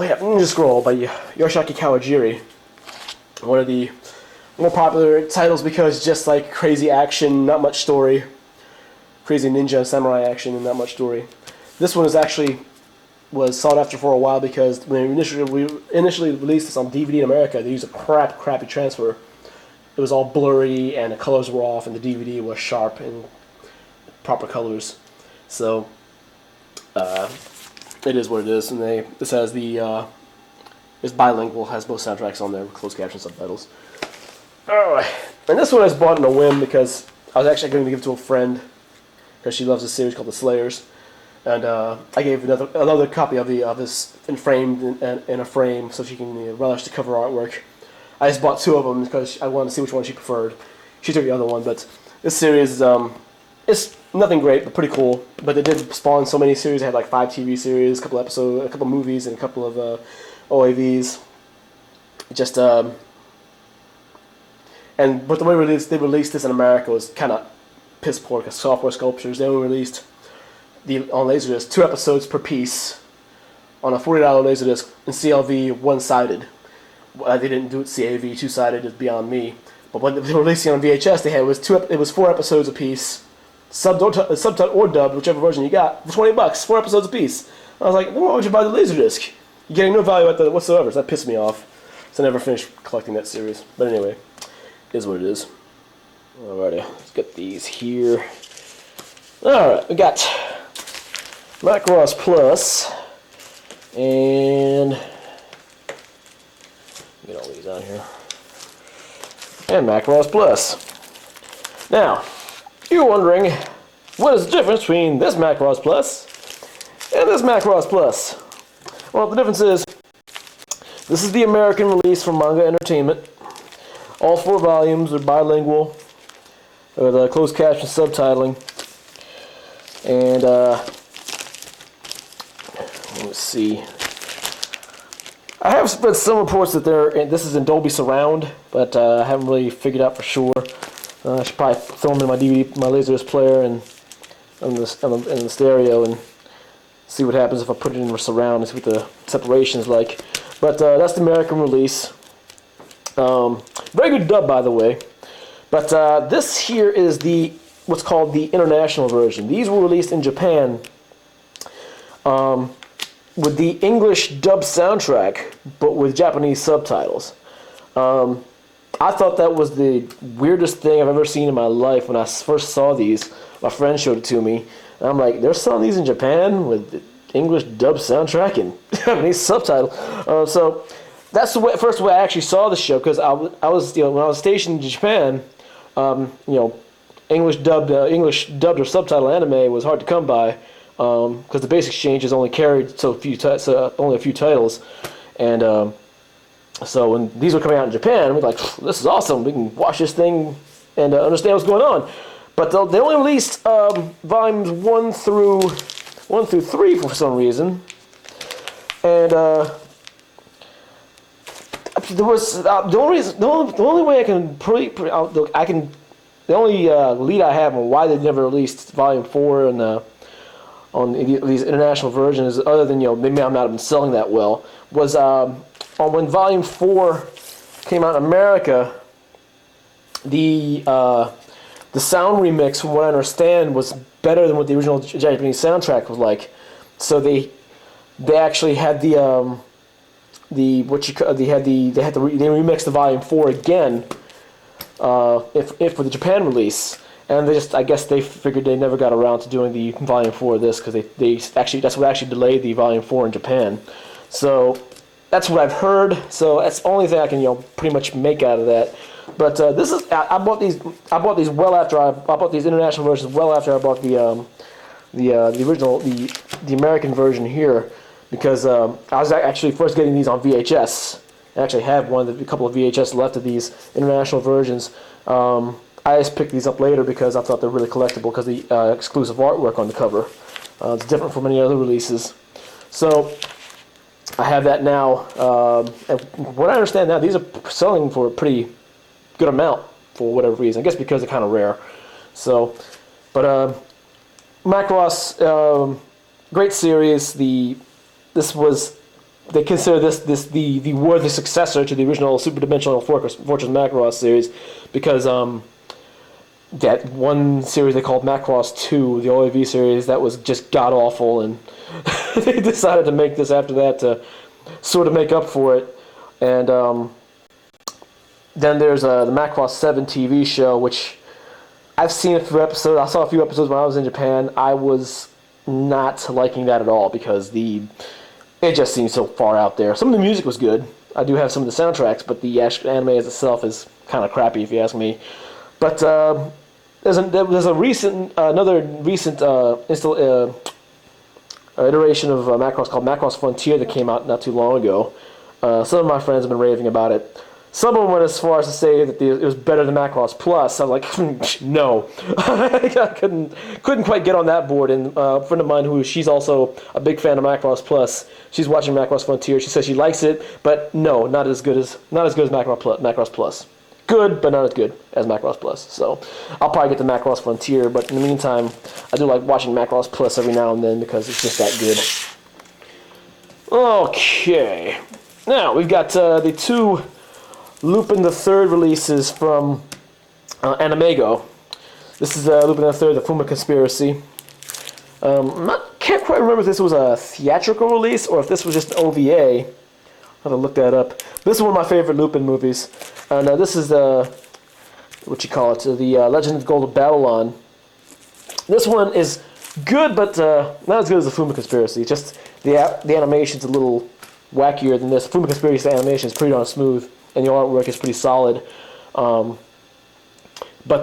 we have Ninja Scroll by Yoshiaki Kawajiri. One of the more popular titles because just like crazy action, not much story. Crazy ninja samurai action and not much story. This one was sought after for a while because when we initially released this on DVD in America, they used a crappy transfer. It was all blurry and the colors were off and the DVD was sharp and proper colors. So it is what it is, and this has it's bilingual, has both soundtracks on there with closed caption subtitles. Alright, and this one I just bought on a whim because I was actually going to give it to a friend because she loves a series called The Slayers, and I gave another copy of this framed in a frame so she can relish the cover artwork. I just bought two of them because I wanted to see which one she preferred. She took the other one, but this series it's nothing great, but pretty cool. But they did spawn so many series. They had like 5 TV series, a couple episodes, a couple movies, and a couple of OAVs. Just but the way they released this in America was kind of piss poor because Software Sculptures, they only released on Laserdisc 2 episodes per piece on a $40 Laserdisc in CLV one-sided. They didn't do it CAV two-sided. It's beyond me. But when they were releasing on VHS, it was 4 episodes a piece, subtitled or dubbed, whichever version you got, for $20, 4 episodes a piece. I was like, well, why would you buy the Laserdisc? You're getting no value at whatsoever. So that pissed me off. So I never finished collecting that series. But anyway, it is what it is. Alrighty, let's get these here. Alright, we got Macross Plus, and get all these on here, and Macross Plus. Now, you're wondering, what is the difference between this Macross Plus and this Macross Plus? Well, the difference is, this is the American release from Manga Entertainment. All 4 volumes are bilingual, with closed caption subtitling. And, let's see. I have read some reports that this is in Dolby Surround, but I haven't really figured out for sure. I should probably throw them in my Laserdisc player and in the stereo and see what happens if I put it in surround and see what the separation is like. But that's the American release. Very good dub, by the way. But this here is what's called the international version. These were released in Japan with the English dub soundtrack, but with Japanese subtitles. I thought that was the weirdest thing I've ever seen in my life when I first saw these. My friend showed it to me. And I'm like, they're selling these in Japan with the English dub soundtrack and Japanese subtitle. So that's the first way I actually saw the show, because I was when I was stationed in Japan, English dubbed or subtitle anime was hard to come by, because the basic exchanges only carried only a few titles, and so when these were coming out in Japan, we were like, this is awesome. We can watch this thing and understand what's going on. But they only released volumes 1 through 3 for some reason, and there was the only way I can the only lead I have on why they never released volume 4 on these international versions, other than maybe I'm not been selling that well, was when volume 4 came out in America, the sound remix, from what I understand, was better than what the original Japanese soundtrack was like. So they actually had they remixed the volume 4 again, if for the Japan release, and I guess they figured they never got around to doing the volume 4 of this, because that's what actually delayed the volume 4 in Japan. So that's what I've heard. So that's the only thing I can pretty much make out of that. But this is I bought these well after I bought these international versions well after I bought the original the American version here, because I was actually first getting these on VHS. I actually have a couple of VHS left of these international versions. I just picked these up later because I thought they're really collectible because of the exclusive artwork on the cover. It's different from any other releases. So I have that now. And what I understand now, these are selling for a pretty good amount for whatever reason. I guess because they're kind of rare. So, but Macross, great series. This was they consider this the worthy successor to the original Super Dimensional Fortress Macross series, because that one series they called Macross 2, the OAV series, that was just god awful, and they decided to make this after that to sort of make up for it. And then there's the Macross 7 TV show, which I've seen a few episodes. I saw a few episodes when I was in Japan. I was not liking that at all, because it just seems so far out there. Some of the music was good. I do have some of the soundtracks, but the actual anime as itself is kind of crappy, if you ask me. But there's another recent iteration of Macross called Macross Frontier that came out not too long ago. Some of my friends have been raving about it. Some of them went as far as to say that it was better than Macross Plus. I was like, no. I couldn't quite get on that board. And a friend of mine, she's also a big fan of Macross Plus, she's watching Macross Frontier. She says she likes it, but no, not as good as Macross Plus. Good, but not as good as Macross Plus. So I'll probably get the Macross Frontier, but in the meantime, I do like watching Macross Plus every now and then because it's just that good. Okay. Now, we've got the two Lupin the Third releases from Animego. This is Lupin the Third, the Fuma Conspiracy. Can't quite remember if this was a theatrical release or if this was just an OVA. I'll have to look that up. This is one of my favorite Lupin movies. And this is the Legend of Gold of Babylon. This one is good, but not as good as the Fuma Conspiracy. Just the animation's a little wackier than this. Fuma Conspiracy animation is pretty darn smooth, and the artwork is pretty solid. But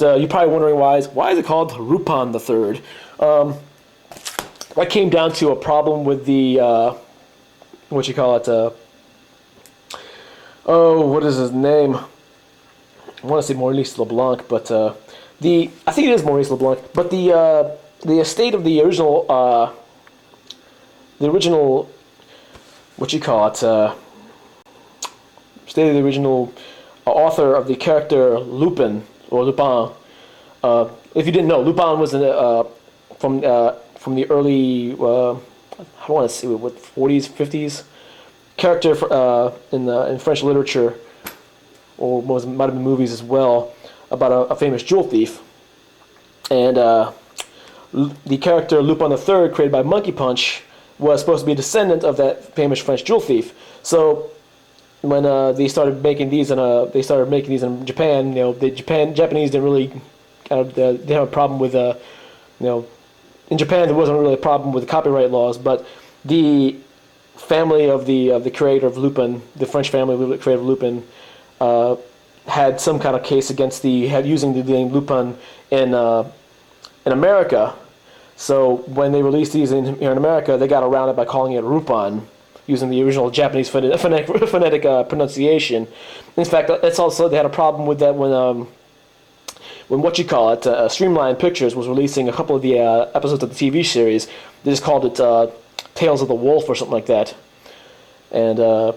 you're probably wondering why is it called Rupan the Third? That came down to a problem with the what is his name? I want to say Maurice LeBlanc, but I think it is Maurice LeBlanc. But the estate of the original state of the original author of the character Lupin or Lupin. If you didn't know, Lupin was from the early I don't want to say what 40s, 50s character in French literature, or might have been movies as well, about a famous jewel thief. And the character Lupin III, created by Monkey Punch, was supposed to be a descendant of that famous French jewel thief. So when they started making these in Japan, Japanese didn't really they have a problem with in Japan there wasn't really a problem with the copyright laws, but the family of the creator of Lupin, the French family of the creator of Lupin, had some kind of case against using the name Lupin in America. So when they released these here in America, they got around it by calling it Rupan, using the original Japanese phonetic pronunciation. In fact, it's also they had a problem with that when Streamline Pictures was releasing a couple of the episodes of the TV series. They just called it Tales of the Wolf or something like that. And I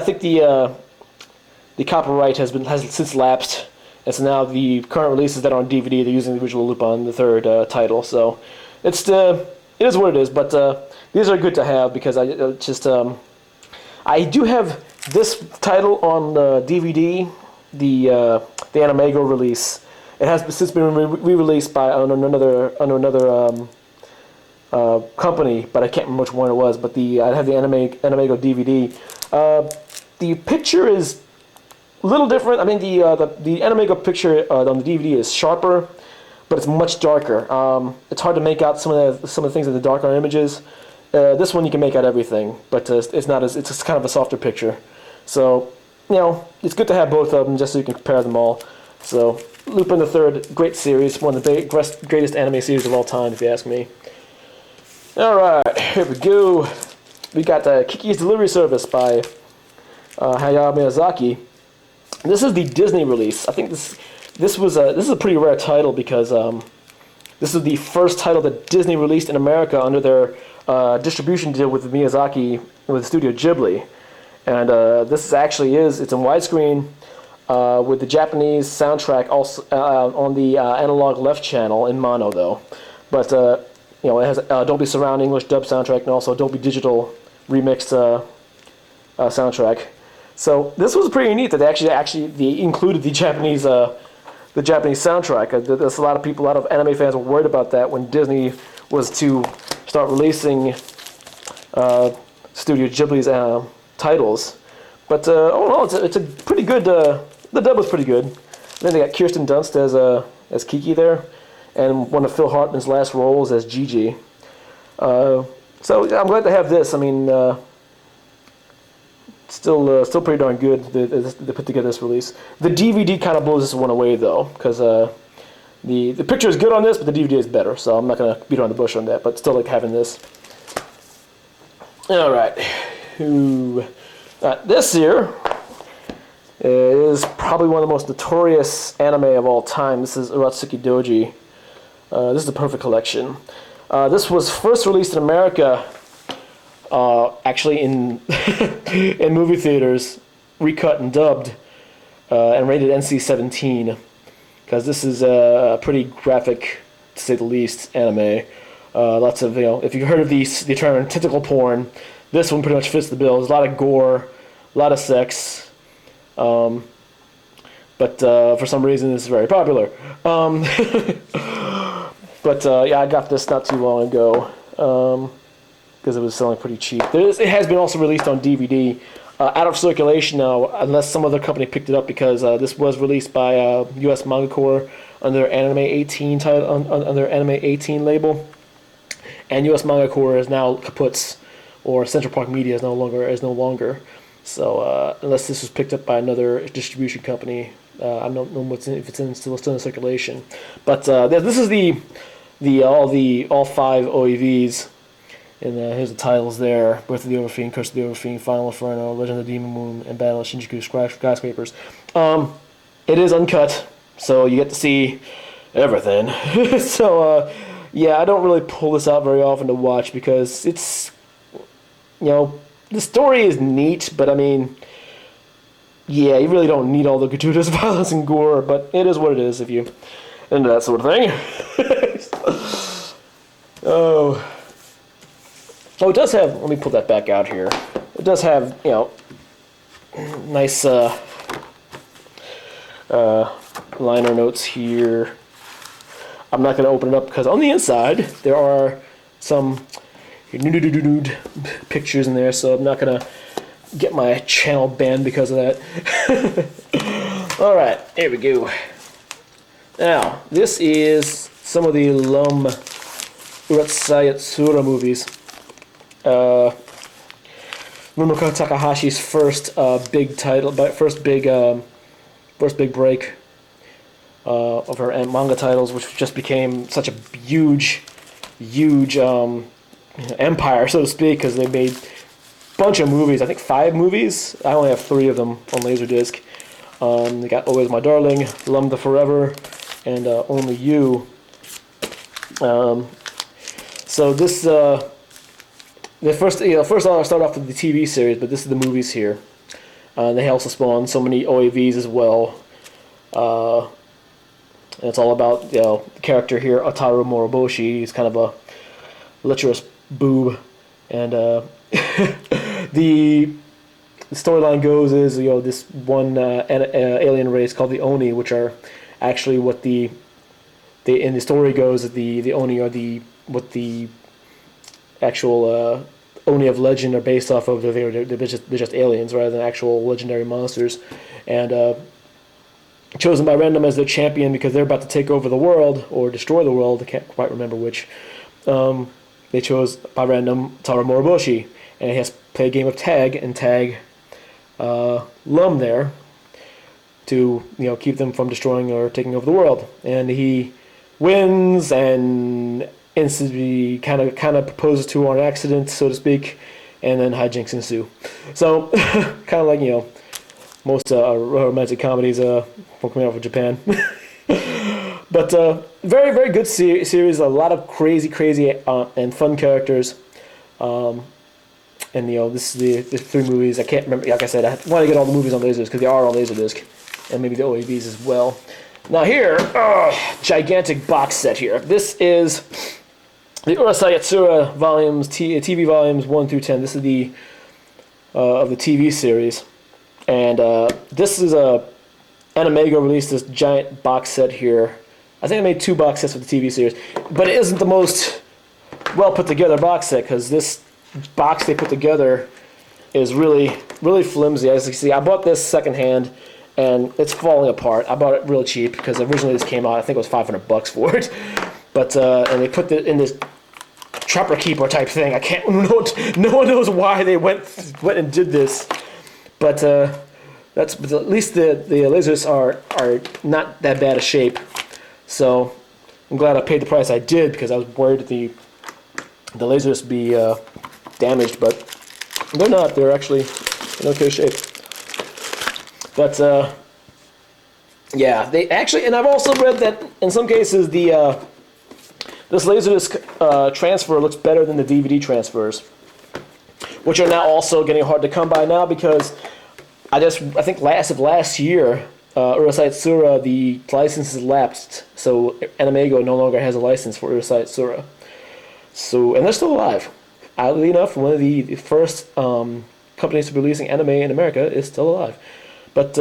think the copyright has since lapsed, and so now the current releases that are on DVD, they're using the original Lupin the Third title. So it is what it is. But these are good to have because I do have this title on DVD, the Animego release. It has since been re-released by another company, but I can't remember which one it was. But I have the Animego DVD. The picture is a little different. I mean, the Animego picture on the DVD is sharper, but it's much darker. It's hard to make out some of the things in the darker images. This one you can make out everything, but it's just kind of a softer picture. So it's good to have both of them just so you can compare them all. So Lupin the Third, great series, one of the greatest anime series of all time, if you ask me. All right, here we go. We got Kiki's Delivery Service by Hayao Miyazaki. This is the Disney release. I think this is a pretty rare title because this is the first title that Disney released in America under their distribution deal with Miyazaki, with Studio Ghibli. And it's in widescreen with the Japanese soundtrack also on the analog left channel in mono though. But it has Dolby Surround English dub soundtrack and also Dolby Digital remixed soundtrack. So this was pretty neat that they included the Japanese soundtrack. There's a lot of people, a lot of anime fans were worried about that when Disney was to start releasing Studio Ghibli's titles. But oh no, it's a pretty good. The dub was pretty good. And then they got Kirsten Dunst as Kiki there, and one of Phil Hartman's last roles as Gigi. So I'm glad to have this. I mean, still pretty darn good. They put together this release. The DVD kind of blows this one away though, because the picture is good on this, but the DVD is better. So I'm not gonna beat around the bush on that. But still like having this. All right, this here is probably one of the most notorious anime of all time. This is Uratsuki Doji. This is the perfect collection. This was first released in America, actually in in movie theaters, recut and dubbed, and rated NC-17, because this is a pretty graphic, to say the least, anime. Lots of, if you've heard of the term tentacle porn, this one pretty much fits the bill. There's a lot of gore, a lot of sex, but for some reason it's very popular. But yeah, I got this not too long ago because it was selling pretty cheap. It has been also released on DVD, out of circulation now, unless some other company picked it up, because this was released by U.S. Manga Corps under Anime 18 under Anime 18 label, and U.S. Manga Corps is now kaput's, or Central Park Media is no longer. So unless this was picked up by another distribution company, I don't know if it's still in circulation. But this is all 5 OEVs, and here's the titles there: Birth of the Overfiend, Curse of the Overfiend, Final Inferno, Legend of the Demon Moon, and Battle of Shinjuku Skyscrapers. It is uncut, so you get to see everything. So yeah, I don't really pull this out very often to watch because it's, the story is neat, but I mean, yeah, you really don't need all the gratuitous violence and gore, but it is what it is if you into that sort of thing. Oh, it does have, let me pull that back out here. It does have, nice liner notes here. I'm not going to open it up because on the inside there are some nude pictures in there, so I'm not going to get my channel banned because of that. Alright, here we go. Now, this is some of the Lum Uratsaya movies. Mumiko Takahashi's first big title, first big break of her manga titles, which just became such a huge empire, so to speak, because they made a bunch of movies. I think 5 movies. I only have 3 of them on Laserdisc. They got Always My Darling, Lum the Forever, and Only You. So this, first I'll start off with the TV series, but this is the movies here. They also spawned so many OAVs as well. And it's all about, the character here, Ataru Moroboshi. He's kind of a lecherous boob, and the storyline goes is, this one alien race called the Oni, which are actually what in the story goes that the Oni are what the actual Oni of legend are based off of. They're just aliens rather than actual legendary monsters, and chosen by random as their champion because they're about to take over the world or destroy the world. I can't quite remember which. They chose by random Taro Moroboshi, and he has to play a game of tag and tag Lum there to keep them from destroying or taking over the world. And he wins and instantly kind of proposes to her on accident, so to speak, and then hijinks ensue. So kind of like most romantic comedies from coming out of Japan. But very, very good series. A lot of crazy and fun characters. And this is the 3 movies. I can't remember. Like I said, I want to get all the movies on Laserdisc because they are on Laserdisc, and maybe the OAVs as well. Now here, gigantic box set here. This is the Urasai Yatsura volumes, TV volumes 1 through 10. This is the of the TV series. And this is Anime released this giant box set here. I think I made 2 box sets for the TV series, but it isn't the most well put together box set, because this box they put together is really flimsy. As you can see, I bought this secondhand and it's falling apart. I bought it real cheap because originally this came out, I think it was $500 for it. But and they put it in this trapper keeper type thing. I can't. No one knows why they went and did this. But but at least the lasers are not that bad a shape. So I'm glad I paid the price I did, because I was worried that the lasers be damaged, but they're not. They're actually in okay shape. But yeah, they actually, and I've also read that in some cases this Laserdisc transfer looks better than the DVD transfers, which are now also getting hard to come by now, because I think last year, Urusai Tsura, the license has lapsed, so Anime no longer has a license for Urusai Tsura. So, and they're still alive. Oddly enough, one of the first companies releasing anime in America is still alive. But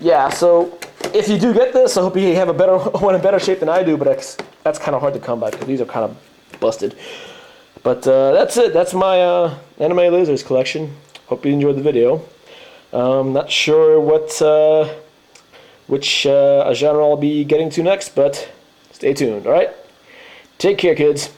yeah, so if you do get this, I hope you have one in better shape than I do. But that's kind of hard to come by, because these are kind of busted. But that's it. That's my Anime Laserdisc collection. Hope you enjoyed the video. Not sure which genre I'll be getting to next, but stay tuned. All right, take care, kids.